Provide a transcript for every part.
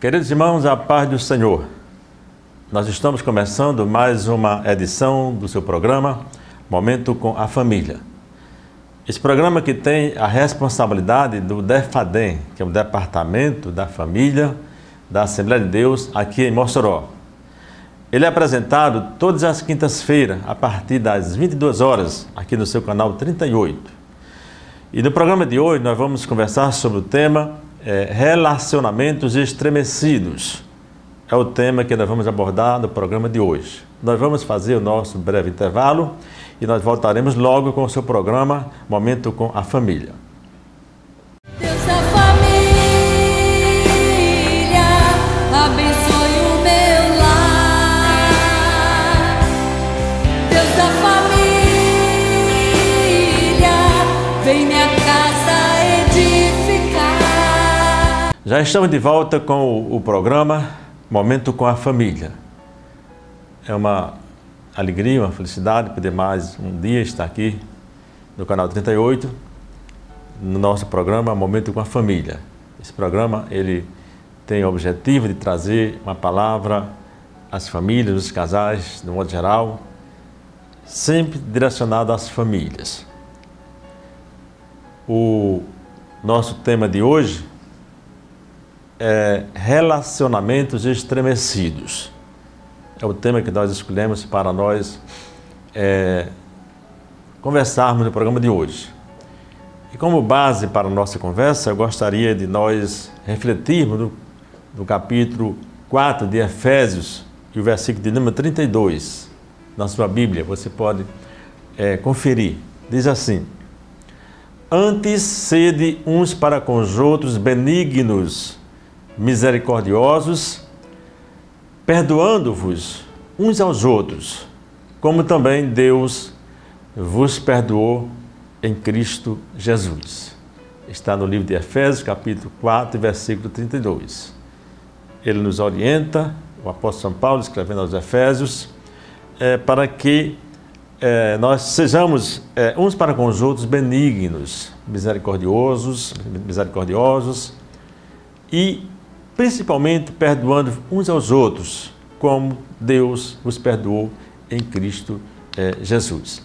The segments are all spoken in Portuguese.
Queridos irmãos, a paz do Senhor. Nós estamos começando mais uma edição do seu programa Momento com a Família. Esse programa que tem a responsabilidade do DEFADEM, que é o Departamento da Família da Assembleia de Deus aqui em Mossoró. Ele é apresentado todas as quintas-feiras, a partir das 22 horas, aqui no seu canal 38. E no programa de hoje nós vamos conversar sobre o tema relacionamentos estremecidos. É o tema que nós vamos abordar no programa de hoje. Nós vamos fazer o nosso breve intervalo e nós voltaremos logo com o seu programa Momento com a Família. Deus da família, abençoe o meu lar. Deus da família, vem minha casa edificar. Já estamos de volta com o programa Momento com a Família. É uma alegria, uma felicidade poder mais um dia estar aqui no canal 38, no nosso programa Momento com a Família. Esse programa ele tem o objetivo de trazer uma palavra às famílias, aos casais, de modo geral, sempre direcionado às famílias. O nosso tema de hoje é relacionamentos estremecidos. É o tema que nós escolhemos para nós conversarmos no programa de hoje. E como base para a nossa conversa, eu gostaria de nós refletirmos no capítulo 4 de Efésios, e o versículo de número 32, na sua Bíblia, você pode conferir. Diz assim: antes sede uns para com os outros benignos, misericordiosos, perdoando-vos uns aos outros, como também Deus vos perdoou em Cristo Jesus. Está no livro de Efésios, capítulo 4, versículo 32. Ele nos orienta, o apóstolo São Paulo, escrevendo aos Efésios, para que nós sejamos uns para com os outros benignos, misericordiosos e principalmente perdoando uns aos outros, como Deus os perdoou em Cristo Jesus.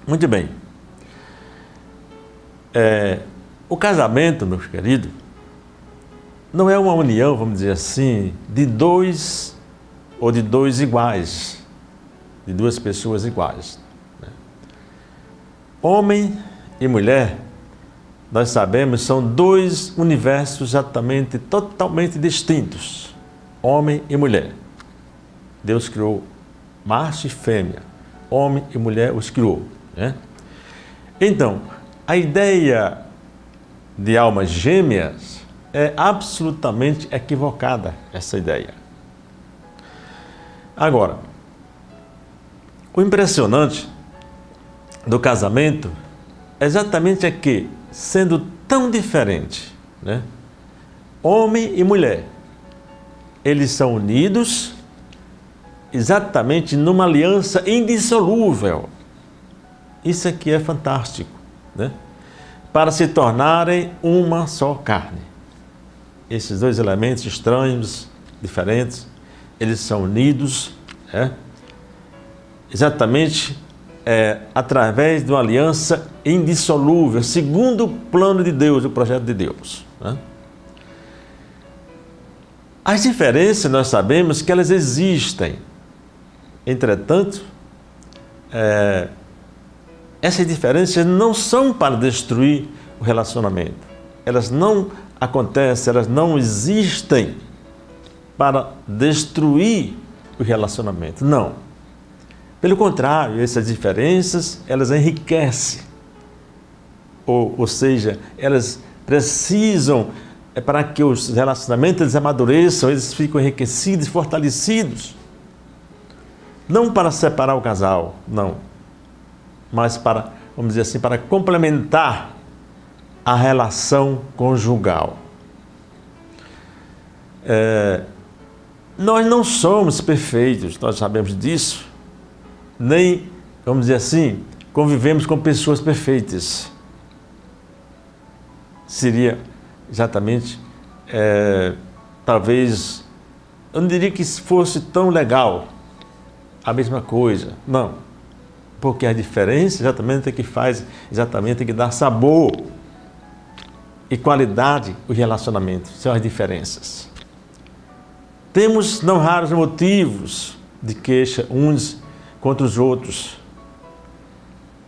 Muito bem. O casamento, meus queridos, não é uma união, vamos dizer assim, de dois iguais, de duas pessoas iguais. Homem e mulher, nós sabemos, são dois universos totalmente distintos. Homem e mulher. Deus criou macho e fêmea. Homem e mulher os criou. Então, a ideia de almas gêmeas é absolutamente equivocada, essa ideia. Agora, o impressionante do casamento é exatamente que, sendo tão diferente, homem e mulher, eles são unidos exatamente numa aliança indissolúvel. Isso aqui é fantástico, para se tornarem uma só carne. Esses dois elementos estranhos, diferentes, eles são unidos, exatamente através de uma aliança indissolúvel, segundo o plano de Deus, o projeto de Deus. As diferenças, nós sabemos que elas existem. Entretanto, essas diferenças não são para destruir o relacionamento. Elas não acontecem, elas não existem para destruir o relacionamento. Não. Pelo contrário, essas diferenças, elas enriquecem. Ou seja, elas precisam, para que os relacionamentos eles amadureçam, eles ficam enriquecidos, fortalecidos. Não para separar o casal, não. Mas para, vamos dizer assim, para complementar a relação conjugal. Nós não somos perfeitos, nós sabemos disso. Nem, vamos dizer assim, convivemos com pessoas perfeitas. Seria exatamente talvez, eu não diria que fosse tão legal, a mesma coisa, não. Porque a diferença exatamente é que faz, exatamente é que dá sabor e qualidade o relacionamento, são as diferenças. Temos não raros motivos de queixa uns contra os outros.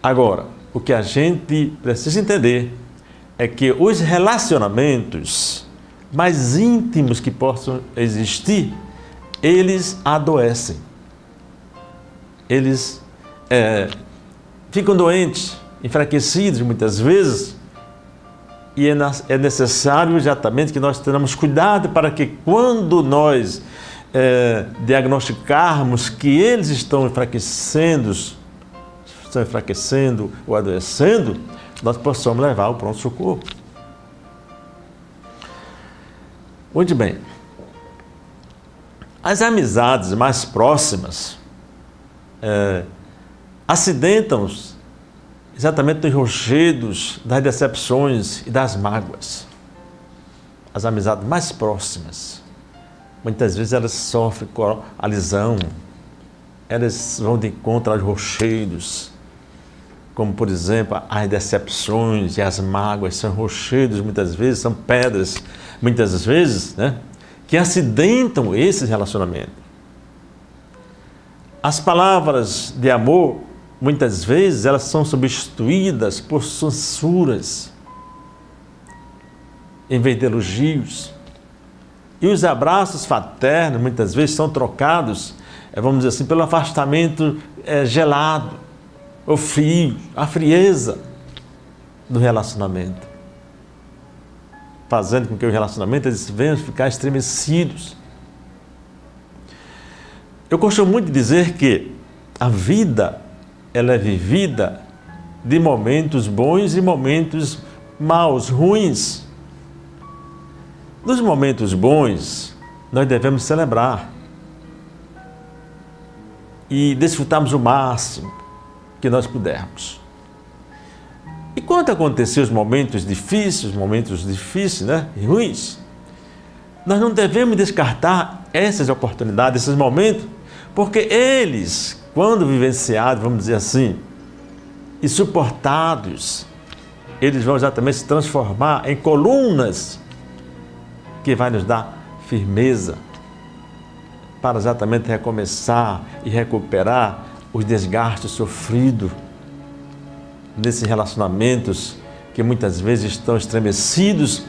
Agora, o que a gente precisa entender é que os relacionamentos mais íntimos que possam existir, eles adoecem. Eles ficam doentes, enfraquecidos muitas vezes, e é necessário exatamente que nós tenhamos cuidado para que quando nós diagnosticarmos que eles estão enfraquecendo ou adoecendo, nós possamos levar ao pronto-socorro. Muito bem. As amizades mais próximas acidentam-se exatamente nos rochedos das decepções e das mágoas. As amizades mais próximas, muitas vezes elas sofrem com a lisão, elas vão de encontro aos rochedos, como por exemplo as decepções e as mágoas, são rochedos muitas vezes, são pedras muitas vezes, né, que acidentam esse relacionamento. As palavras de amor, muitas vezes, elas são substituídas por censuras, em vez de elogios. E os abraços fraternos, muitas vezes, são trocados, vamos dizer assim, pelo afastamento gelado, ou frio, a frieza do relacionamento, fazendo com que o relacionamento eles venham ficar estremecidos. Eu costumo muito dizer que a vida ela é vivida de momentos bons e momentos maus, ruins. Nos momentos bons, nós devemos celebrar e desfrutarmos o máximo que nós pudermos. E quando acontecer os momentos difíceis, né, e ruins, nós não devemos descartar essas oportunidades, esses momentos, porque eles, quando vivenciados, vamos dizer assim, e suportados, eles vão exatamente se transformar em colunas que vai nos dar firmeza para exatamente recomeçar e recuperar os desgastes sofridos nesses relacionamentos que muitas vezes estão estremecidos.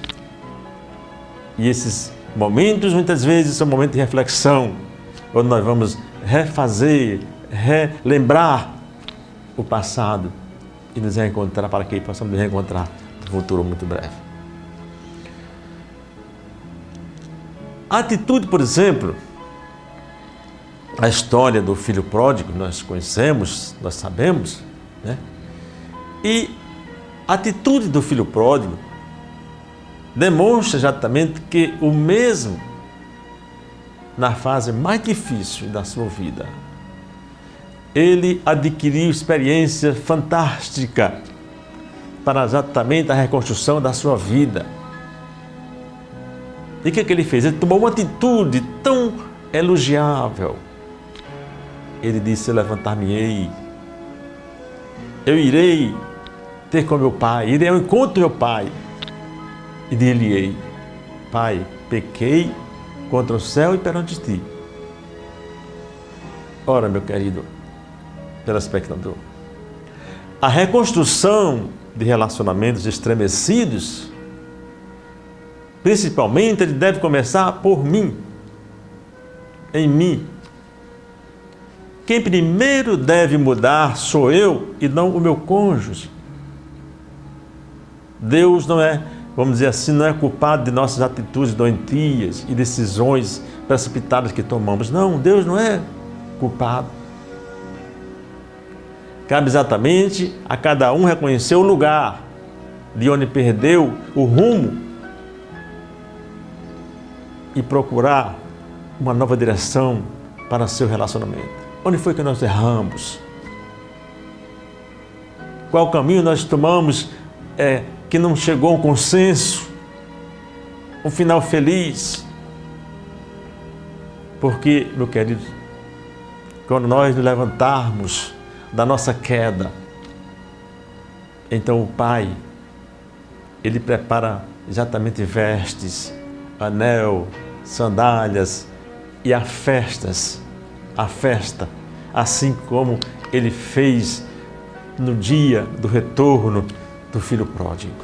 E esses momentos, muitas vezes, são momentos de reflexão, onde nós vamos refazer, relembrar o passado e nos reencontrar para que possamos nos reencontrar no futuro muito breve. A atitude, por exemplo, a história do filho pródigo, nós conhecemos, nós sabemos, né? E a atitude do filho pródigo demonstra exatamente que o mesmo, na fase mais difícil da sua vida, ele adquiriu experiência fantástica para exatamente a reconstrução da sua vida. E o que ele fez? Ele tomou uma atitude tão elogiável. Ele disse: levantar-me-ei, eu irei ter com meu pai, irei ao encontro do meu pai, e dir-lhe-ei: Pai, pequei contra o céu e perante ti. Ora, meu querido telespectador, a reconstrução de relacionamentos estremecidos, principalmente, ele deve começar por mim, em mim. Quem primeiro deve mudar sou eu e não o meu cônjuge. Deus não é, vamos dizer assim, não é culpado de nossas atitudes doentias e decisões precipitadas que tomamos. Não, Deus não é culpado. Cabe exatamente a cada um reconhecer o lugar de onde perdeu o rumo e procurar uma nova direção para seu relacionamento. Onde foi que nós erramos? Qual caminho nós tomamos que não chegou a um consenso, um final feliz? Porque, meu querido, quando nós nos levantarmos da nossa queda, então o Pai, Ele prepara exatamente vestes, anel, sandálias e a festa, assim como Ele fez no dia do retorno do filho pródigo.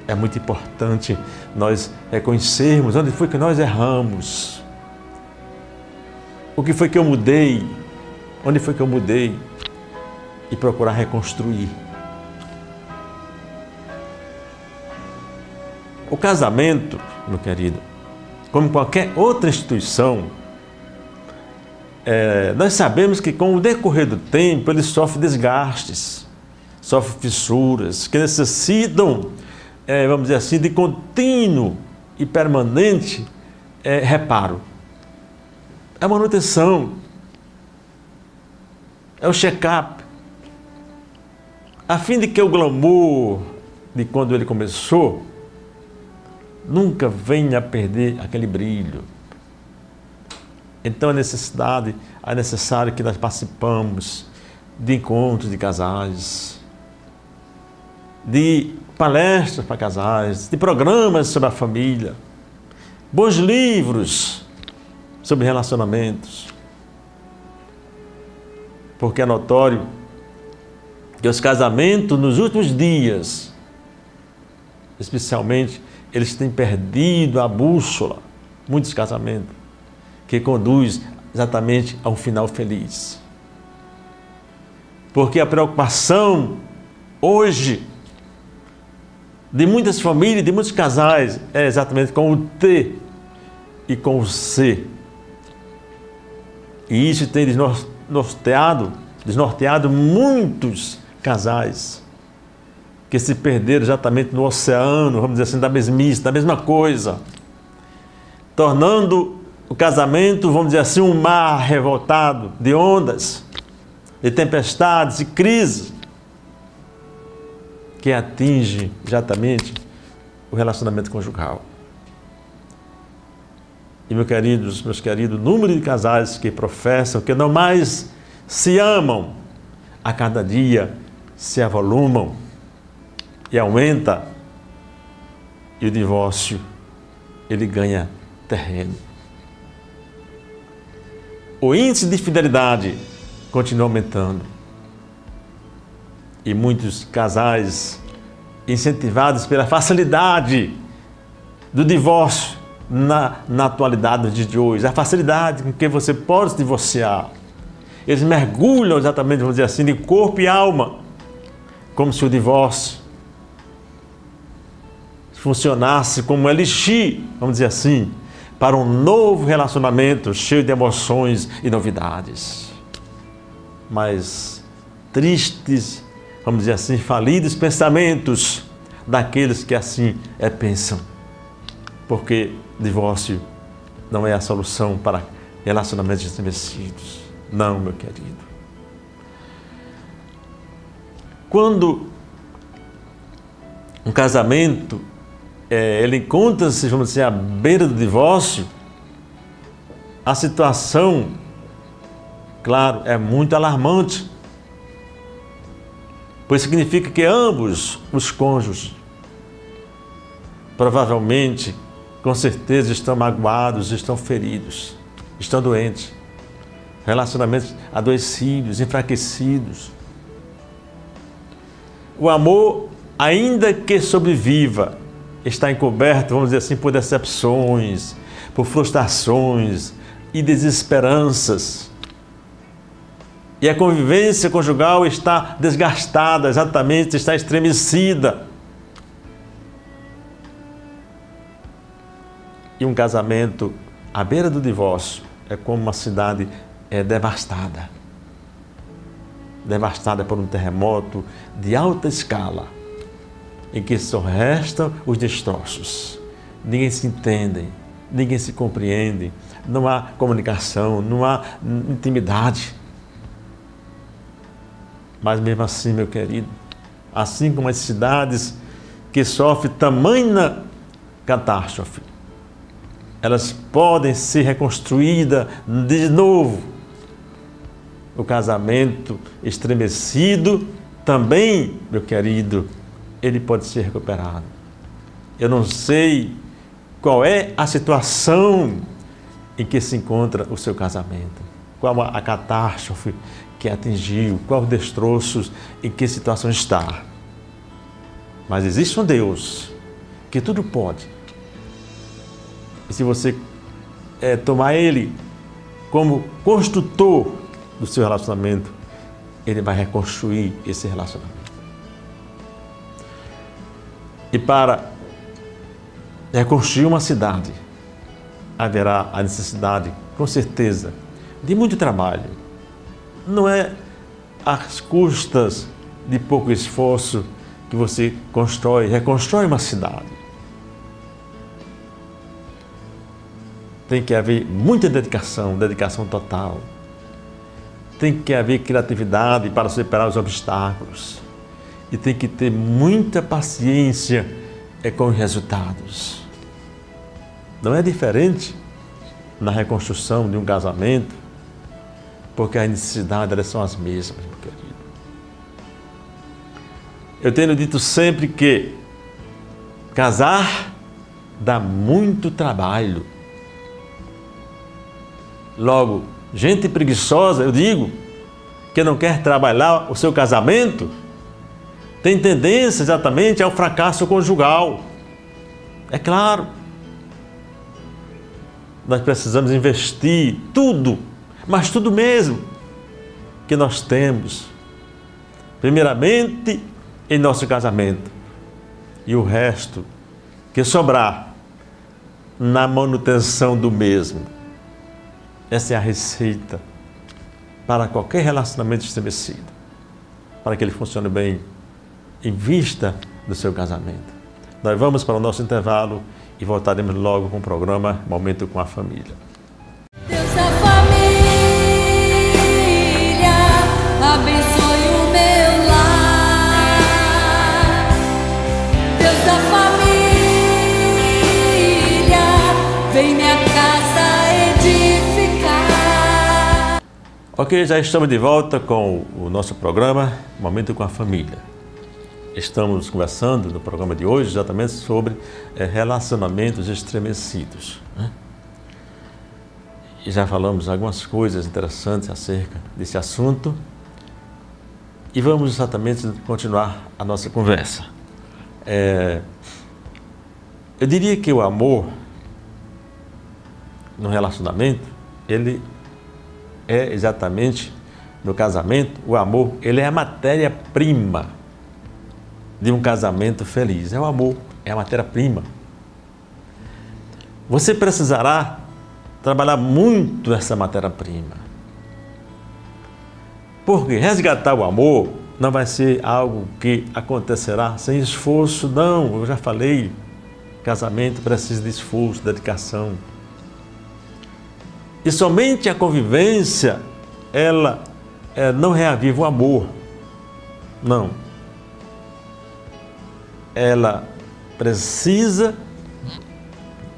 É muito importante nós reconhecermos onde foi que nós erramos. O que foi que eu mudei? Onde foi que eu mudei? E procurar reconstruir. O casamento, meu querido, como qualquer outra instituição, nós sabemos que com o decorrer do tempo ele sofre desgastes, sofre fissuras, que necessitam, vamos dizer assim, de contínuo e permanente reparo. É a manutenção, é o check-up, a fim de que o glamour de quando ele começou nunca venha a perder aquele brilho. Então é necessário que nós participamos de encontros de casais, de palestras para casais, de programas sobre a família, bons livros sobre relacionamentos. Porque é notório que os casamentos nos últimos dias, especialmente, eles têm perdido a bússola, muitos casamentos, que conduz exatamente a um final feliz. Porque a preocupação hoje de muitas famílias, de muitos casais, é exatamente com o T e com o C. E isso tem desnorteado muitos casais que se perderam exatamente no oceano, vamos dizer assim, da mesmice, da mesma coisa, tornando o casamento, vamos dizer assim, um mar revoltado de ondas, de tempestades e crises, que atinge exatamente o relacionamento conjugal. E, meus queridos, o número de casais que professam que não mais se amam, a cada dia se avolumam e aumenta, e o divórcio, ele ganha terreno. O índice de fidelidade continua aumentando. E muitos casais, incentivados pela facilidade do divórcio na atualidade de hoje, a facilidade com que você pode se divorciar, eles mergulham exatamente, vamos dizer assim, de corpo e alma, como se o divórcio funcionasse como um elixir, vamos dizer assim, para um novo relacionamento cheio de emoções e novidades. Mas tristes, vamos dizer assim, falidos pensamentos daqueles que assim pensam. Porque divórcio não é a solução para relacionamentos estremecidos. Não, meu querido. Quando um casamento ele encontra-se, vamos dizer, à beira do divórcio, a situação, claro, é muito alarmante, pois significa que ambos os cônjuges provavelmente, com certeza, estão magoados, estão feridos, estão doentes, relacionamentos adoecidos, enfraquecidos. O amor, ainda que sobreviva, está encoberto, vamos dizer assim, por decepções, por frustrações e desesperanças. E a convivência conjugal está desgastada, exatamente, está estremecida. E um casamento à beira do divórcio é como uma cidade devastada. Devastada por um terremoto de alta escala, em que só restam os destroços. Ninguém se entende, ninguém se compreende, não há comunicação, não há intimidade. Mas mesmo assim, meu querido, assim como as cidades que sofrem tamanha catástrofe, elas podem ser reconstruídas de novo. O casamento estremecido também, meu querido, ele pode ser recuperado. Eu não sei qual é a situação em que se encontra o seu casamento, qual a catástrofe que atingiu, qual os destroços, em que situação está. Mas existe um Deus que tudo pode. E se você tomar Ele como construtor do seu relacionamento, Ele vai reconstruir esse relacionamento. E para reconstruir uma cidade, haverá a necessidade, com certeza, de muito trabalho. Não é às custas de pouco esforço que você reconstrói uma cidade. Tem que haver muita dedicação total. Tem que haver criatividade para superar os obstáculos. E tem que ter muita paciência com os resultados. Não é diferente na reconstrução de um casamento, porque as necessidades elas são as mesmas, meu querido. Eu tenho dito sempre que casar dá muito trabalho. Logo, gente preguiçosa, eu digo, que não quer trabalhar o seu casamento, tem tendência exatamente ao fracasso conjugal. É claro. Nós precisamos investir tudo, mas tudo mesmo, que nós temos, primeiramente em nosso casamento, e o resto que sobrar na manutenção do mesmo. Essa é a receita para qualquer relacionamento estabelecido, para que ele funcione bem em vista do seu casamento. Nós vamos para o nosso intervalo e voltaremos logo com o programa Momento com a Família. Deus da família, abençoe o meu lar. Deus da família, vem minha casa edificar. Ok, já estamos de volta com o nosso programa Momento com a Família. Estamos conversando no programa de hoje exatamente sobre relacionamentos estremecidos, né? E já falamos algumas coisas interessantes acerca desse assunto e vamos exatamente continuar a nossa conversa. Eu diria que o amor no relacionamento, ele é exatamente, no casamento, o amor, ele é a matéria-prima de um casamento feliz. É o amor, é a matéria-prima. Você precisará trabalhar muito essa matéria-prima. Porque resgatar o amor não vai ser algo que acontecerá sem esforço, não. Eu já falei, casamento precisa de esforço, dedicação. E somente a convivência, ela não reaviva o amor. Não. Ela precisa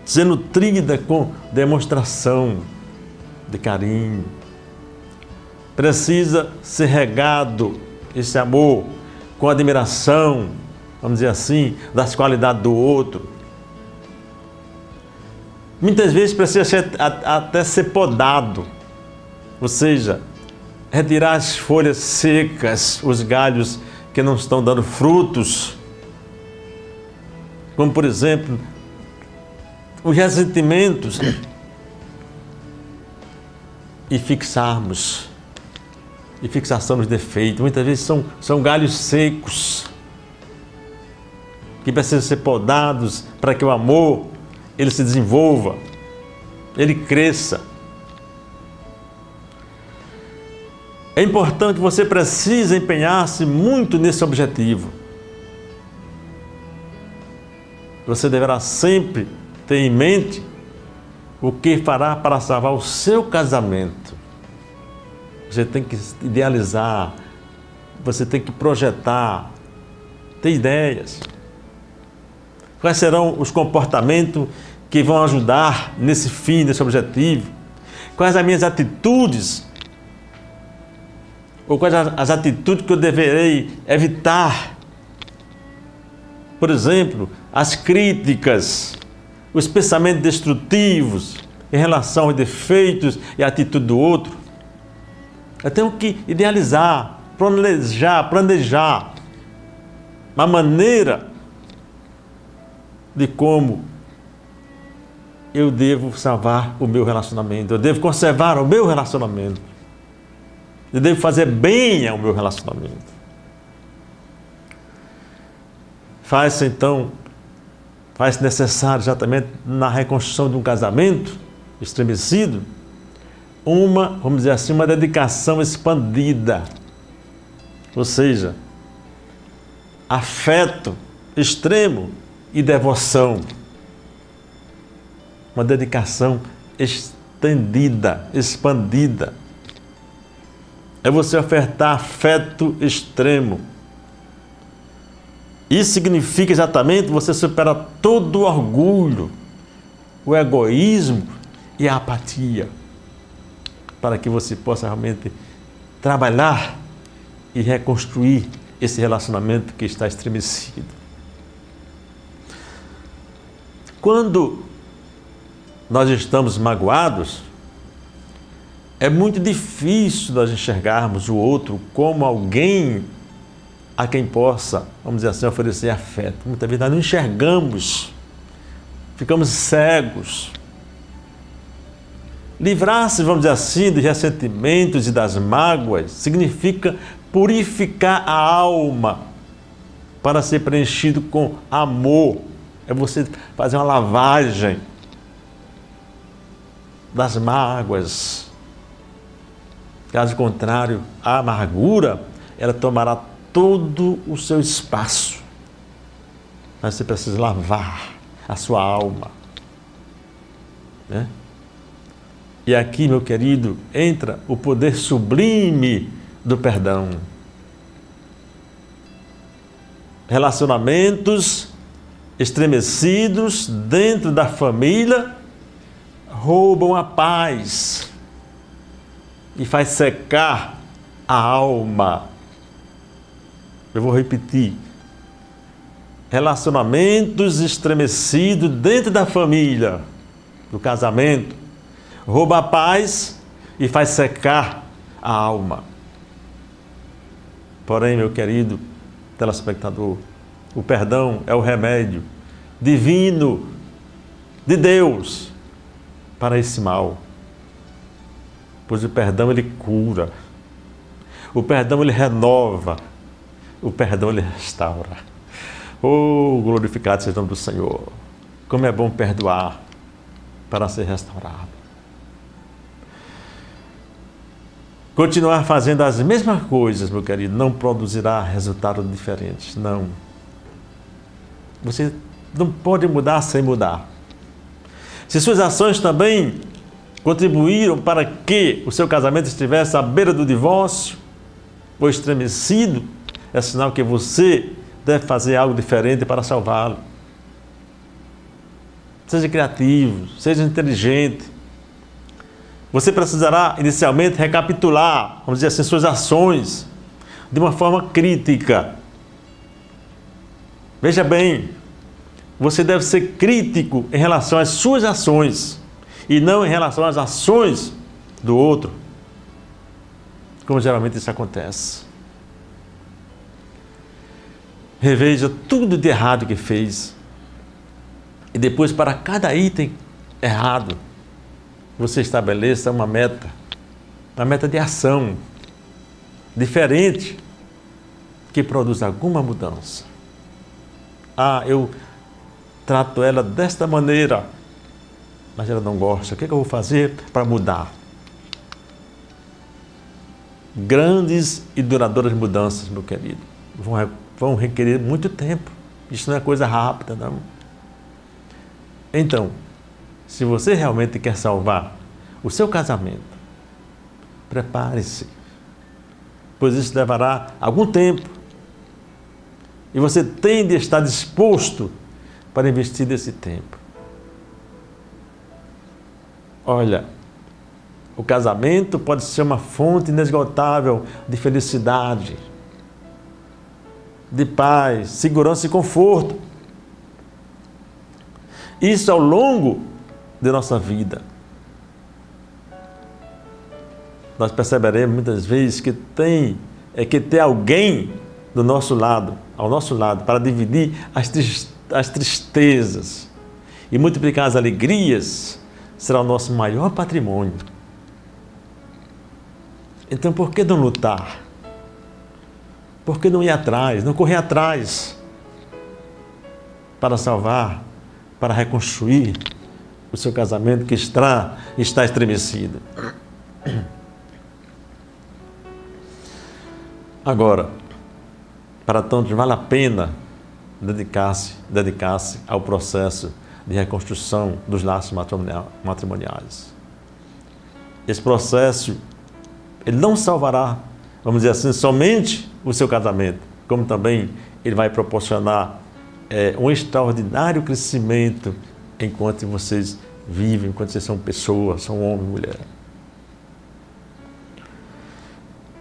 ser nutrida com demonstração de carinho. Precisa ser regado esse amor com admiração, vamos dizer assim, das qualidades do outro. Muitas vezes precisa até ser podado, ou seja, retirar as folhas secas, os galhos que não estão dando frutos, como por exemplo, os ressentimentos, e fixação nos defeitos. Muitas vezes são galhos secos que precisam ser podados para que o amor ele se desenvolva, ele cresça. É importante que você precise empenhar-se muito nesse objetivo. Você deverá sempre ter em mente o que fará para salvar o seu casamento. Você tem que idealizar, você tem que projetar, ter ideias. Quais serão os comportamentos que vão ajudar nesse fim, nesse objetivo? Quais as minhas atitudes? Ou quais as atitudes que eu deverei evitar? Por exemplo, as críticas, os pensamentos destrutivos em relação aos defeitos e à atitude do outro. Eu tenho que idealizar, planejar uma maneira de como eu devo salvar o meu relacionamento, eu devo conservar o meu relacionamento, eu devo fazer bem ao meu relacionamento. Faz-se necessário, exatamente na reconstrução de um casamento estremecido, vamos dizer assim, uma dedicação expandida, ou seja, afeto extremo e devoção. Uma dedicação estendida, expandida. É você ofertar afeto extremo. Isso significa exatamente você superar todo o orgulho, o egoísmo e a apatia, para que você possa realmente trabalhar e reconstruir esse relacionamento que está estremecido. Quando nós estamos magoados, é muito difícil nós enxergarmos o outro como alguém a quem possa, vamos dizer assim, oferecer afeto. Muitas vezes nós não enxergamos, ficamos cegos. Livrar-se, vamos dizer assim, dos ressentimentos e das mágoas significa purificar a alma para ser preenchido com amor. É você fazer uma lavagem das mágoas. Caso contrário, a amargura, ela tomará todo o seu espaço. Mas você precisa lavar a sua alma, né? E aqui, meu querido, entra o poder sublime do perdão. Relacionamentos estremecidos dentro da família roubam a paz e faz secar a alma. Eu vou repetir. Relacionamentos estremecidos dentro da família, do casamento, rouba a paz e faz secar a alma. Porém, meu querido telespectador, o perdão é o remédio divino de Deus para esse mal. Pois o perdão, ele cura. O perdão, ele renova. O perdão, ele restaura. Oh, glorificado seja o nome do Senhor. Como é bom perdoar para ser restaurado. Continuar fazendo as mesmas coisas, meu querido, não produzirá resultados diferentes, não. Você não pode mudar sem mudar. Se suas ações também contribuíram para que o seu casamento estivesse à beira do divórcio ou estremecido, é sinal que você deve fazer algo diferente para salvá-lo. Seja criativo, seja inteligente. Você precisará inicialmente recapitular, vamos dizer assim, suas ações de uma forma crítica. Veja bem, você deve ser crítico em relação às suas ações e não em relação às ações do outro, como geralmente isso acontece. Reveja tudo de errado que fez e depois, para cada item errado, você estabeleça uma meta de ação diferente que produza alguma mudança. Ah, eu trato ela desta maneira, mas ela não gosta. O que eu vou fazer para mudar? Grandes e duradouras mudanças, meu querido, vão requerer muito tempo. Isso não é coisa rápida, não. Então, se você realmente quer salvar o seu casamento, prepare-se, pois isso levará algum tempo e você tem de estar disposto para investir esse tempo. Olha, o casamento pode ser uma fonte inesgotável de felicidade, de paz, segurança e conforto. Isso ao longo de nossa vida. Nós perceberemos muitas vezes que ter alguém do nosso lado, ao nosso lado, para dividir as tristezas e multiplicar as alegrias, será o nosso maior patrimônio. Então, por que não lutar? Por que não ir atrás, não correr atrás para salvar, para reconstruir o seu casamento que está estremecido? Agora, para tanto, vale a pena dedicar-se ao processo de reconstrução dos laços matrimoniais. Esse processo, ele não salvará, vamos dizer assim, somente o seu casamento, como também ele vai proporcionar um extraordinário crescimento enquanto vocês vivem, enquanto vocês são pessoas, são homem e mulher.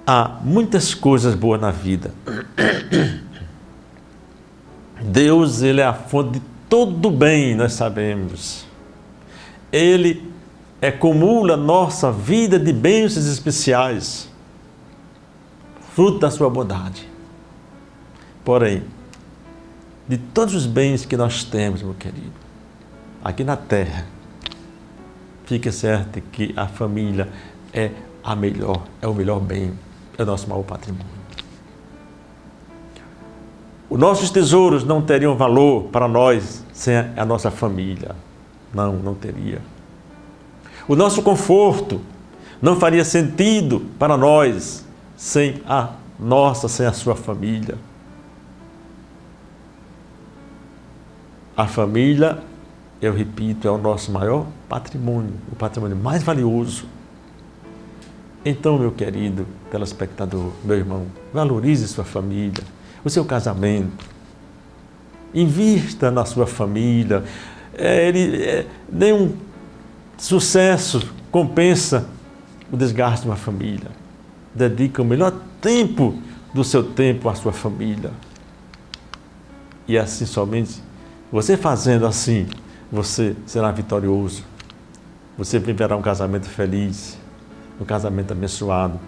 Há muitas coisas boas na vida. Deus, ele é a fonte de todo bem, nós sabemos. Ele acumula nossa vida de bênçãos especiais, fruto da sua bondade. Porém, de todos os bens que nós temos, meu querido, aqui na terra, fique certo que a família é o melhor bem, é o nosso maior patrimônio. Os nossos tesouros não teriam valor para nós sem a nossa família. Não teria. O nosso conforto não faria sentido para nós sem a sua família. A família, eu repito, é o nosso maior patrimônio, o patrimônio mais valioso. Então, meu querido telespectador, meu irmão, valorize sua família, o seu casamento. Invista na sua família. Nenhum sucesso compensa o desgaste de uma família. Dedique o melhor tempo do seu tempo à sua família. E assim, somente você fazendo assim, você será vitorioso. Você viverá um casamento feliz, um casamento abençoado,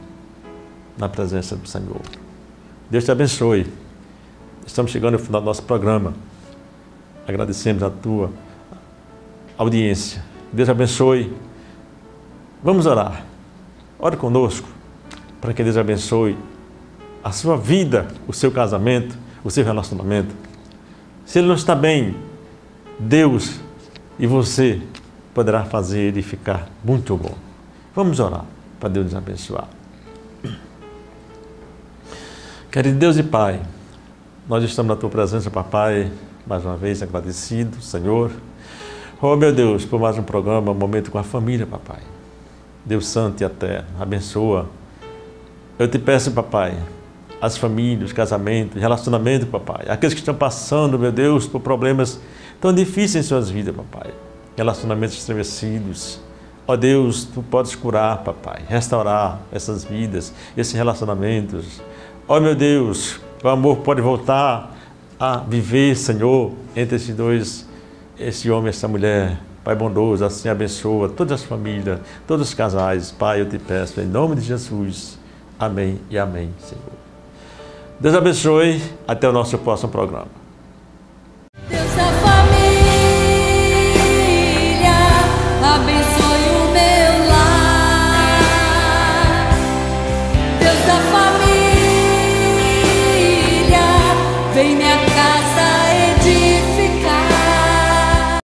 na presença do Senhor. Deus te abençoe. Estamos chegando ao final do nosso programa. Agradecemos a tua audiência. Deus te abençoe. Vamos orar. Ore conosco, para que Deus abençoe a sua vida, o seu casamento, o seu relacionamento. Se ele não está bem, Deus e você poderá fazer ele ficar muito bom. Vamos orar para Deus nos abençoar. Querido Deus e Pai, nós estamos na Tua presença, Papai, mais uma vez agradecido, Senhor. Oh, meu Deus, por mais um programa, um momento com a família, Papai. Deus Santo e Eterno, abençoa. Eu te peço, Papai, as famílias, os casamentos, relacionamento, Papai. Aqueles que estão passando, meu Deus, por problemas tão difíceis em suas vidas, Papai. Relacionamentos estremecidos. Ó Deus, Tu podes curar, Papai, restaurar essas vidas, esses relacionamentos. Ó meu Deus, o amor pode voltar a viver, Senhor, entre esses dois, esse homem e essa mulher. Pai bondoso, assim abençoa todas as famílias, todos os casais. Pai, eu te peço, em nome de Jesus. Amém e amém, Senhor. Deus abençoe. Até o nosso próximo programa.